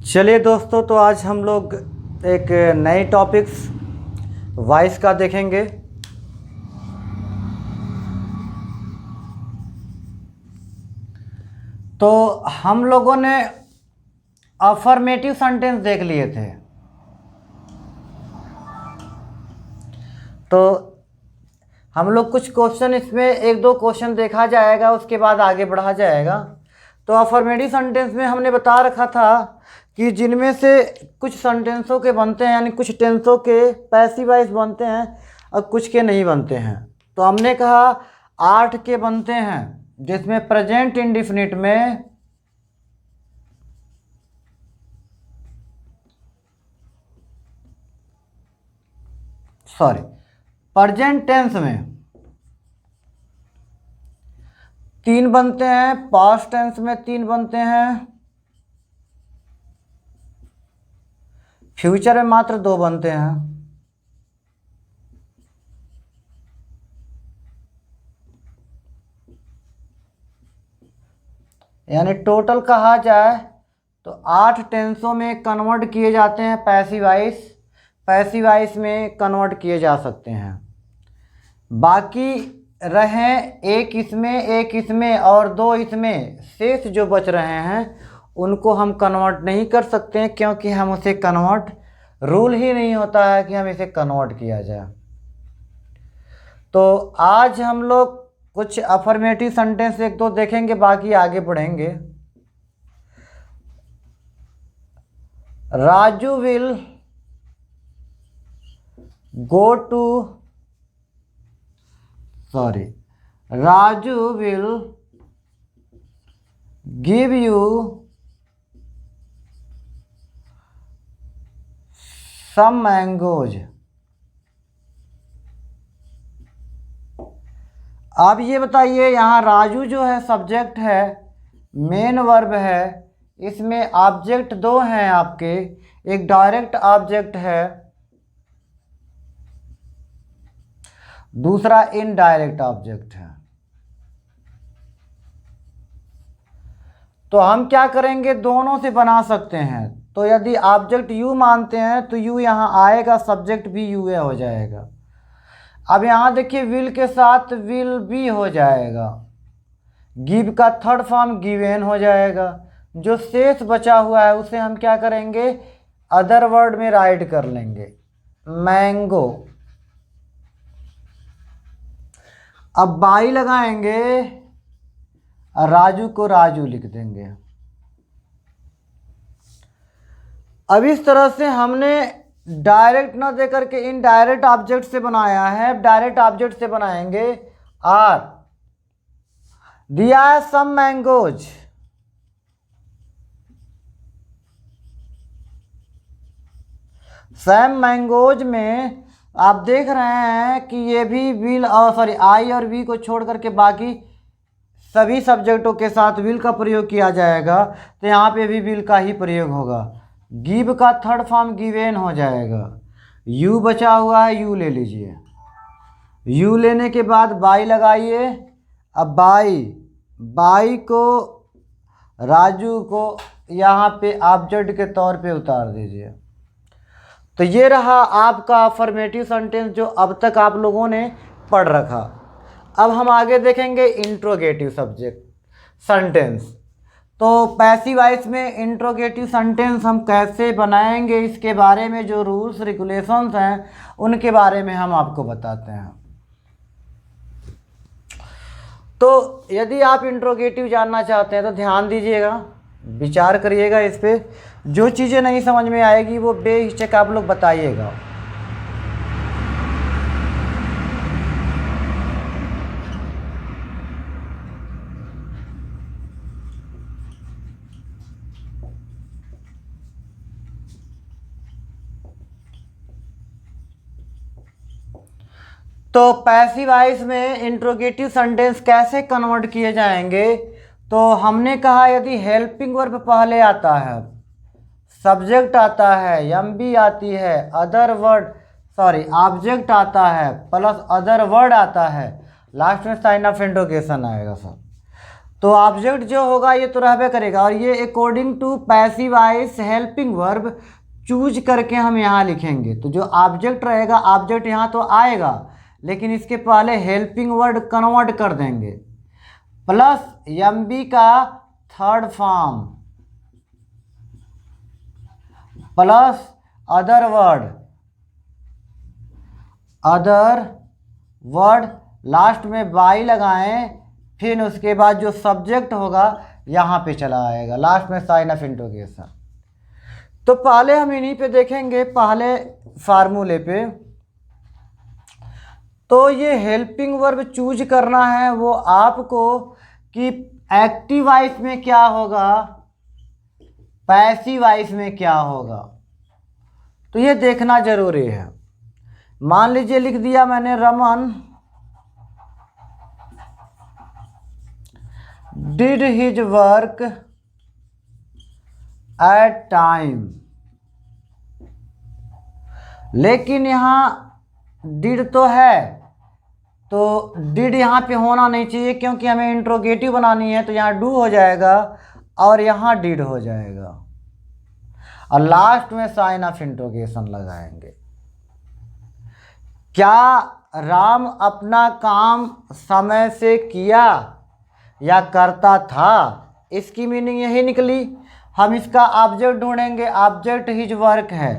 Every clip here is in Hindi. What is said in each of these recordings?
चलिए दोस्तों, तो आज हम लोग एक नए टॉपिक्स वॉइस का देखेंगे। तो हम लोगों ने अफर्मेटिव सेंटेंस देख लिए थे। तो हम लोग कुछ क्वेश्चन इसमें एक दो क्वेश्चन देखा जाएगा, उसके बाद आगे बढ़ा जाएगा। तो अफर्मेटिव सेंटेंस में हमने बता रखा था कि जिनमें से कुछ सेंटेंसों के बनते हैं, यानी कुछ टेंसों के पैसिव वॉइस बनते हैं और कुछ के नहीं बनते हैं। तो हमने कहा 8 के बनते हैं, जिसमें प्रेजेंट इंडेफिनिट में प्रेजेंट टेंस में 3 बनते हैं, पास्ट टेंस में 3 बनते हैं, फ्यूचर में मात्र 2 बनते हैं। यानी टोटल कहा जाए तो 8 टेंसों में कन्वर्ट किए जाते हैं पैसिव वॉइस में कन्वर्ट किए जा सकते हैं। बाकी रहें एक इसमें और 2 इसमें, शेष जो बच रहे हैं उनको हम कन्वर्ट नहीं कर सकते हैं, क्योंकि हम उसे कन्वर्ट रूल ही नहीं होता है कि हम इसे कन्वर्ट किया जाए। तो आज हम लोग कुछ अफर्मेटिव सेंटेंस एक दो देखेंगे, बाकी आगे बढ़ेंगे। Raju will go to Raju will give you some mangoes। अब ये बताइए, यहाँ राजू जो है सब्जेक्ट है, मेन वर्ब है, इसमें ऑब्जेक्ट 2 हैं आपके, एक डायरेक्ट ऑब्जेक्ट है, दूसरा इनडायरेक्ट ऑब्जेक्ट है। तो हम क्या करेंगे, दोनों से बना सकते हैं। तो यदि ऑब्जेक्ट यू मानते हैं तो यू यहाँ आएगा, सब्जेक्ट भी यू हो जाएगा। अब यहाँ देखिए, विल के साथ विल बी हो जाएगा, गिव का थर्ड फॉर्म गिवेन हो जाएगा। जो शेष बचा हुआ है उसे हम क्या करेंगे, अदर वर्ड में राइट कर लेंगे, मैंगो। अब बाई लगाएंगे, राजू को राजू लिख देंगे। अब इस तरह से हमने डायरेक्ट ना दे करके इनडायरेक्ट ऑब्जेक्ट से बनाया है। डायरेक्ट ऑब्जेक्ट से बनाएंगे, आर दिया है सम मैंगोज, सैम मैंगोज में आप देख रहे हैं कि ये भी विल और आई और वी को छोड़ करके बाकी सभी सब्जेक्टों के साथ विल का प्रयोग किया जाएगा। तो यहाँ पे भी विल का ही प्रयोग होगा। गिव का थर्ड फॉर्म गिवेन हो जाएगा। यू बचा हुआ है, यू ले लीजिए। यू लेने के बाद बाई लगाइए। अब बाई को राजू को यहाँ पे ऑब्जेक्ट के तौर पे उतार दीजिए। तो ये रहा आपका अफर्मेटिव सेंटेंस जो अब तक आप लोगों ने पढ़ रखा। अब हम आगे देखेंगे इंट्रोगेटिव सेंटेंस। तो पैसिव वॉइस में इंट्रोगेटिव सेंटेंस हम कैसे बनाएंगे, इसके बारे में जो रूल्स रेगुलेशंस हैं उनके बारे में हम आपको बताते हैं। तो यदि आप इंट्रोगेटिव जानना चाहते हैं तो ध्यान दीजिएगा, विचार करिएगा इस पे। जो चीज़ें नहीं समझ में आएगी वो बेहिचक आप लोग बताइएगा। तो पैसिव वॉइस में इंट्रोगेटिव सेंटेंस कैसे कन्वर्ट किए जाएंगे, तो हमने कहा यदि हेल्पिंग वर्ब पहले आता है, सब्जेक्ट आता है, एम बी आती है, ऑब्जेक्ट आता है प्लस अदर वर्ड आता है, लास्ट में साइन ऑफ इंट्रोगेशन आएगा सर। तो ऑब्जेक्ट जो होगा ये तो रहबे करेगा, और ये according to passive voice helping verb choose करके हम यहाँ लिखेंगे। तो जो ऑब्जेक्ट रहेगा, ऑब्जेक्ट यहाँ तो आएगा लेकिन इसके पहले हेल्पिंग वर्ड कन्वर्ट कर देंगे, प्लस एमबी का third form plus other word last में बाई लगाएं, फिर उसके बाद जो सब्जेक्ट होगा यहाँ पे चला आएगा, लास्ट में साइन ऑफ इंट्रोगेशन। तो पहले हम इन्हीं पे देखेंगे, पहले फार्मूले पे। तो ये हेल्पिंग वर्ब चूज करना है वो आपको कि एक्टिव वॉइस में क्या होगा, पैसिव वॉइस में क्या होगा, तो ये देखना जरूरी है। मान लीजिए लिख दिया मैंने Raman did his work at time, लेकिन यहाँ डिड तो है, तो डिड यहाँ पे होना नहीं चाहिए क्योंकि हमें इंट्रोगेटिव बनानी है, तो यहाँ डू हो जाएगा और यहाँ डिड हो जाएगा, और लास्ट में साइन ऑफ इंट्रोगेशन लगाएंगे। क्या राम अपना काम समय से किया या करता था, इसकी मीनिंग यही निकली। हम इसका ऑब्जेक्ट ढूंढेंगे, ऑब्जेक्ट हिज वर्क है,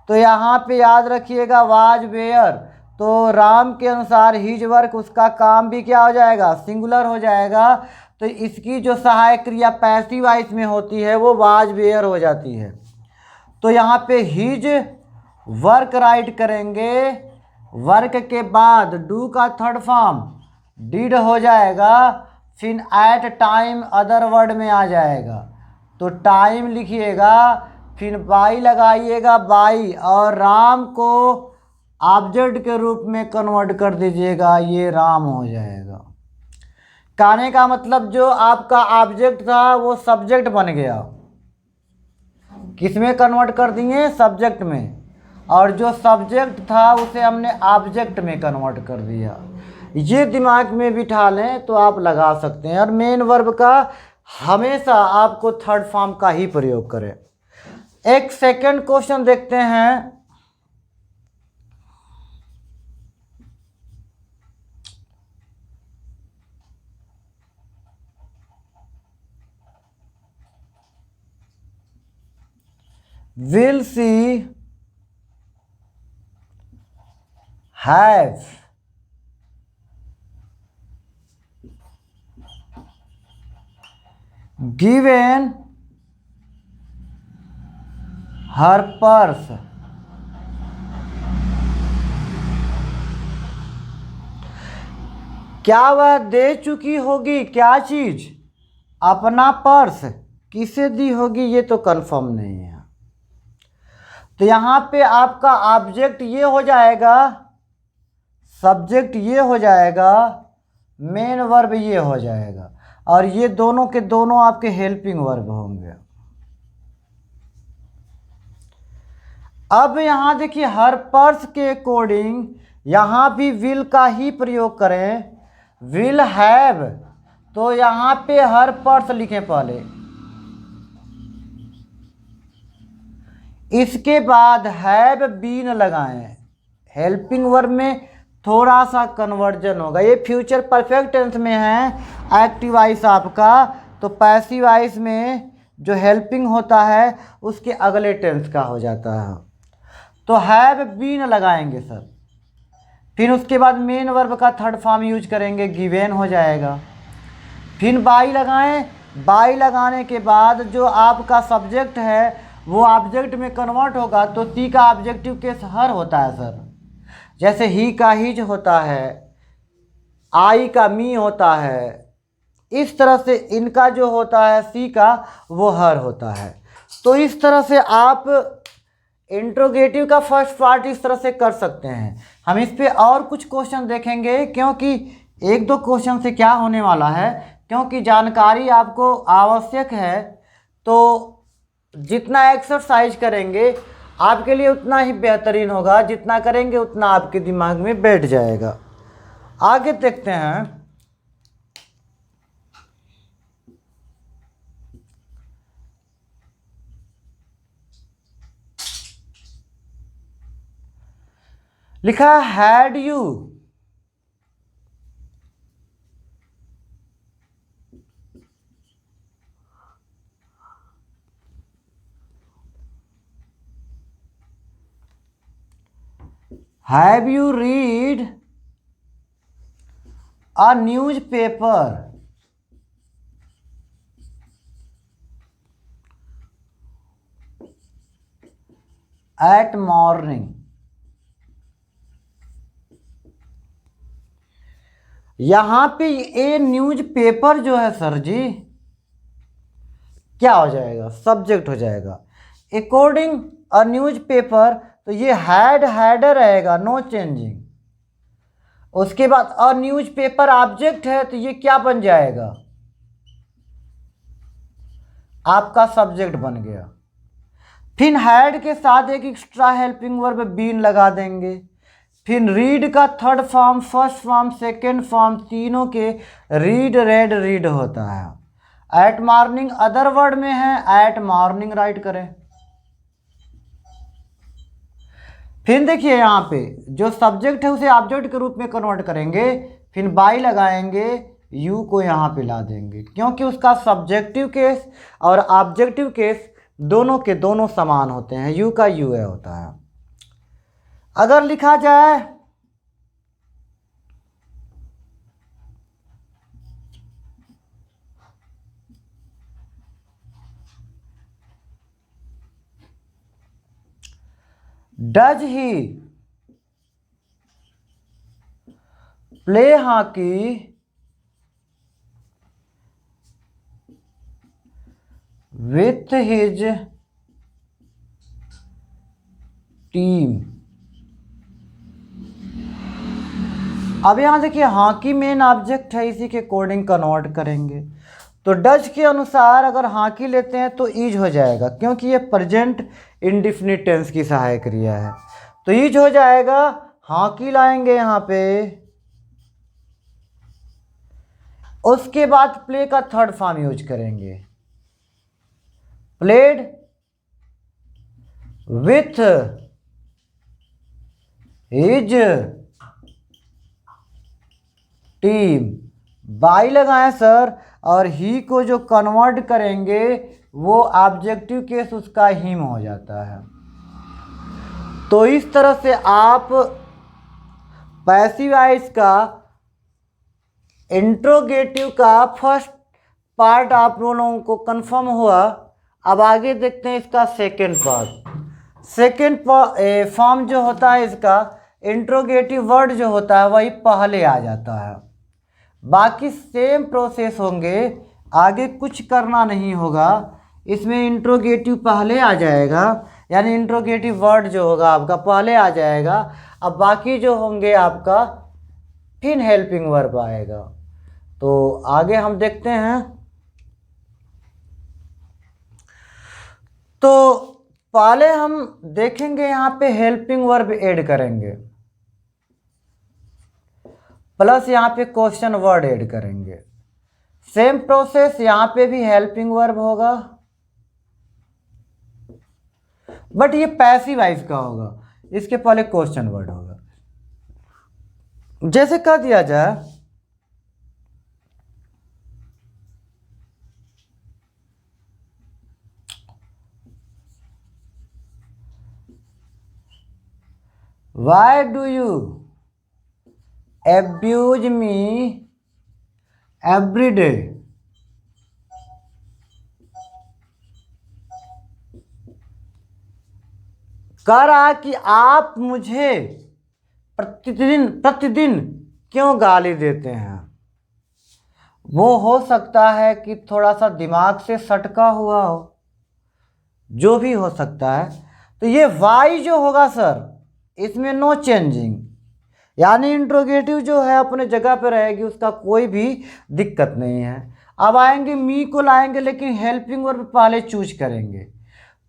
तो यहाँ पे याद रखिएगा वाज वेयर, तो राम के अनुसार हिज वर्क उसका काम भी क्या हो जाएगा, सिंगुलर हो जाएगा। तो इसकी जो सहायक क्रिया पैसिव वॉइस में होती है वो वाज वेयर हो जाती है। तो यहाँ पे हिज वर्क राइट करेंगे, वर्क के बाद डू का थर्ड फॉर्म डिड हो जाएगा, फिर एट टाइम अदर वर्ड में आ जाएगा, तो टाइम लिखिएगा, फिर बाई लगाइएगा बाई, और राम को ऑब्जेक्ट के रूप में कन्वर्ट कर दीजिएगा, ये राम हो जाएगा। कहने का मतलब जो आपका ऑब्जेक्ट था वो सब्जेक्ट बन गया, किस में कन्वर्ट कर दिए, सब्जेक्ट में, और जो सब्जेक्ट था उसे हमने ऑब्जेक्ट में कन्वर्ट कर दिया। ये दिमाग में बिठा लें तो आप लगा सकते हैं। और मेन वर्ब का हमेशा आपको थर्ड फॉर्म का ही प्रयोग करें। एक सेकंड क्वेश्चन देखते हैं। will she have given her purse क्या वह दे चुकी होगी क्या चीज, अपना पर्स किसे दी होगी, ये तो कंफर्म नहीं है। तो यहाँ पे आपका ऑब्जेक्ट ये हो जाएगा, सब्जेक्ट ये हो जाएगा, मेन वर्ब ये हो जाएगा, और ये दोनों के दोनों आपके हेल्पिंग वर्ब होंगे। अब यहाँ देखिए हर पर्स के अकॉर्डिंग यहाँ भी विल का ही प्रयोग करें। विल हैव, तो यहाँ पे हर पर्स लिखें पहले, इसके बाद हैव बीन लगाएं। हेल्पिंग वर्ब में थोड़ा सा कन्वर्जन होगा, ये फ्यूचर परफेक्ट टेंस में है एक्टिव वॉइस आपका, तो पैसिव वॉइस में जो हेल्पिंग होता है उसके अगले टेंस का हो जाता है। तो हैव बीन लगाएंगे सर, फिर उसके बाद मेन वर्ब का थर्ड फॉर्म यूज करेंगे, गिवेन हो जाएगा। फिर बाई लगाएं, बाई लगाने के बाद जो आपका सब्जेक्ट है वो ऑब्जेक्ट में कन्वर्ट होगा, तो सी का ऑब्जेक्टिव केस हर होता है सर, जैसे ही का हिज होता है, आई का मी होता है, इस तरह से इनका जो होता है सी का वो हर होता है। तो इस तरह से आप इंट्रोगेटिव का फर्स्ट पार्ट इस तरह से कर सकते हैं। हम इस पे और कुछ क्वेश्चन देखेंगे, क्योंकि एक दो क्वेश्चन से क्या होने वाला है, क्योंकि जानकारी आपको आवश्यक है, तो जितना एक्सरसाइज करेंगे आपके लिए उतना ही बेहतरीन होगा, जितना करेंगे उतना आपके दिमाग में बैठ जाएगा। आगे देखते हैं। लिखा had you, have you read a news paper eight morning. यहां पे ए न्यूज पेपर जो है सर जी क्या हो जाएगा, सब्जेक्ट हो जाएगा। अकॉर्डिंग अ न्यूज पेपर, तो ये हैड रहेगा, नो चेंजिंग। उसके बाद अ न्यूज पेपर ऑब्जेक्ट है, तो ये क्या बन जाएगा, आपका सब्जेक्ट बन गया। फिर हैड के साथ एक एक्स्ट्रा हेल्पिंग वर्ब बीन लगा देंगे। फिर रीड का third form, first form, second form, तीनों के रीड, रेड, रीड होता है। एट मॉर्निंग अदर वर्ड में है, एट मॉर्निंग राइट करें। फिर देखिए यहाँ पे जो सब्जेक्ट है उसे ऑब्जेक्ट के रूप में कन्वर्ट करेंगे, फिर बाई लगाएंगे, यू को यहाँ पे ला देंगे, क्योंकि उसका सब्जेक्टिव केस और ऑब्जेक्टिव केस दोनों के दोनों समान होते हैं, यू का यू है होता है। अगर लिखा जाए does he play hockey with his team. अब यहां देखिए हॉकी मेन ऑब्जेक्ट है, इसी के अकॉर्डिंग कन्वर्ट करेंगे। तो डज के अनुसार अगर हॉकी लेते हैं तो ईज हो जाएगा, क्योंकि ये प्रेजेंट इंडिफिनिट टेंस की सहायक क्रिया है, तो ईज हो जाएगा। हॉकी लाएंगे यहाँ पे, उसके बाद प्ले का थर्ड फॉर्म यूज करेंगे, played with his team. By लगाएं सर, और ही को जो कन्वर्ट करेंगे वो ऑब्जेक्टिव केस उसका हिम हो जाता है। तो इस तरह से आप पैसिव वॉइस का इंट्रोगेटिव का फर्स्ट पार्ट आप लोगों को कंफर्म हुआ। अब आगे देखते हैं इसका सेकेंड पार्ट। सेकेंड फॉर्म जो होता है इसका, इंट्रोगेटिव वर्ड जो होता है वही पहले आ जाता है, बाकी सेम प्रोसेस होंगे, आगे कुछ करना नहीं होगा। इसमें इंट्रोगेटिव पहले आ जाएगा, यानी इंट्रोगेटिव वर्ड जो होगा आपका पहले आ जाएगा। अब बाकी जो होंगे आपका फिर हेल्पिंग वर्ब आएगा। तो आगे हम देखते हैं। तो पहले हम देखेंगे यहाँ पे हेल्पिंग वर्ब ऐड करेंगे, प्लस यहाँ पे क्वेश्चन वर्ड ऐड करेंगे। सेम प्रोसेस यहाँ पे भी हेल्पिंग वर्ब होगा, बट ये पैसिव वॉइस का होगा, इसके पहले क्वेश्चन वर्ड होगा। जैसे कह दिया जाए why do you abuse me every day। कह रहा है कि आप मुझे प्रतिदिन क्यों गाली देते हैं। वो हो सकता है कि थोड़ा सा दिमाग से सटका हुआ हो, जो भी हो सकता है। तो ये वाई जो होगा सर, इसमें नो चेंजिंग, यानी इंट्रोगेटिव जो है अपने जगह पे रहेगी, उसका कोई भी दिक्कत नहीं है। अब आएंगे मी को लाएंगे, लेकिन हेल्पिंग वर्ब पहले चूज करेंगे,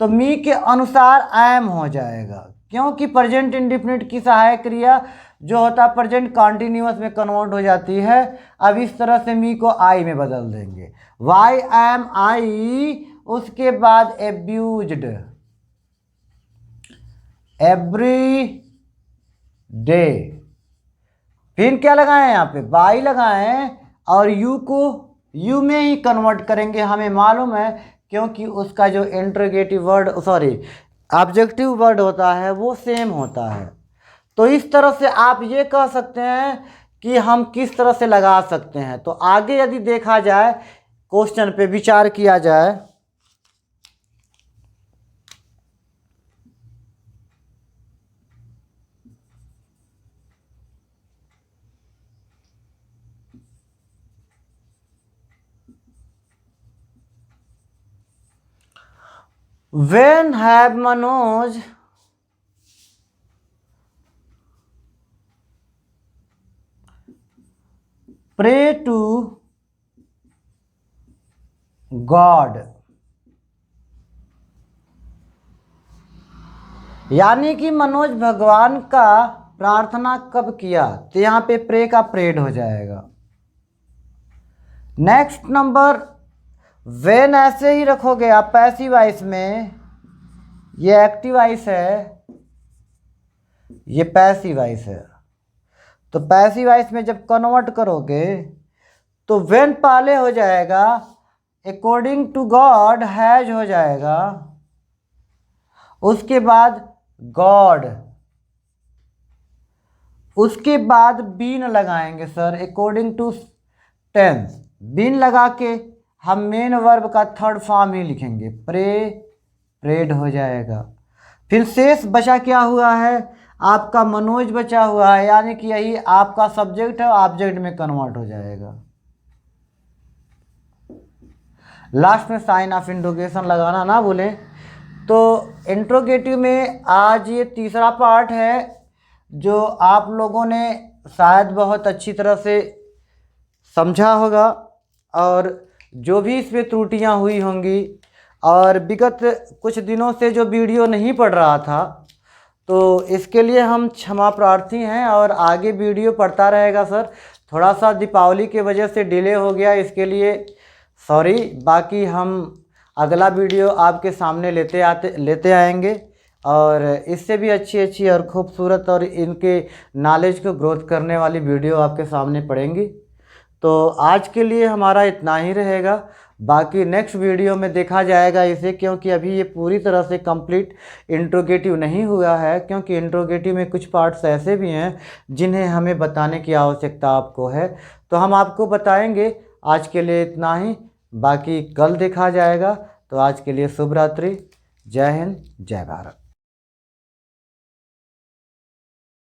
तो मी के अनुसार एम हो जाएगा, क्योंकि प्रेजेंट इंडिफिनिट की सहायक क्रिया जो होता है प्रेजेंट कॉन्टिन्यूअस में कन्वर्ट हो जाती है। अब इस तरह से मी को आई में बदल देंगे, वाई एम आई, उसके बाद एब्यूज्ड एवरी डे। फिर क्या लगाएं यहाँ पे, बाई लगाएं और यू को यू में ही कन्वर्ट करेंगे, हमें मालूम है, क्योंकि उसका जो इंट्रोगेटिव वर्ड ऑब्जेक्टिव वर्ड होता है वो सेम होता है। तो इस तरह से आप ये कह सकते हैं कि हम किस तरह से लगा सकते हैं। तो आगे यदि देखा जाए, क्वेश्चन पे विचार किया जाए, When have Manoj pray to God, यानी कि मनोज भगवान का प्रार्थना कब किया, तो यहाँ पे प्रे का प्रेड हो जाएगा। नेक्स्ट नंबर, वेन ऐसे ही रखोगे आप पैसिव वॉइस में, ये एक्टिव वॉइस है, ये पैसिव वॉइस है। तो पैसिव वॉइस में जब कन्वर्ट करोगे तो वेन पहले हो जाएगा, अकॉर्डिंग टू गॉड हैज हो जाएगा, उसके बाद गॉड, उसके बाद बीन लगाएंगे sir, according to tense. Been लगा के हम मेन वर्ब का थर्ड फॉर्म ही लिखेंगे, प्रेड हो जाएगा। फिर शेष बचा क्या हुआ है, आपका मनोज बचा हुआ है, यानी कि यही आपका सब्जेक्ट है, ऑब्जेक्ट में कन्वर्ट हो जाएगा। लास्ट में साइन ऑफ इंट्रोगेशन लगाना ना भूलें। तो इंट्रोगेटिव में आज ये तीसरा पार्ट है जो आप लोगों ने शायद बहुत अच्छी तरह से समझा होगा, और जो भी इसमें त्रुटियां हुई होंगी, और विगत कुछ दिनों से जो वीडियो नहीं पढ़ रहा था, तो इसके लिए हम क्षमा प्रार्थी हैं, और आगे वीडियो पढ़ता रहेगा सर। थोड़ा सा दीपावली के वजह से डिले हो गया, इसके लिए सॉरी। बाकी हम अगला वीडियो आपके सामने लेते आएंगे, और इससे भी अच्छी और खूबसूरत और इनके नॉलेज को ग्रोथ करने वाली वीडियो आपके सामने पड़ेंगी। तो आज के लिए हमारा इतना ही रहेगा, बाकी नेक्स्ट वीडियो में देखा जाएगा इसे, क्योंकि अभी ये पूरी तरह से कंप्लीट इंट्रोगेटिव नहीं हुआ है, क्योंकि इंट्रोगेटिव में कुछ पार्ट्स ऐसे भी हैं जिन्हें हमें बताने की आवश्यकता आपको है, तो हम आपको बताएंगे। आज के लिए इतना ही, बाकी कल देखा जाएगा। तो आज के लिए शुभ रात्रि, जय हिंद, जय भारत।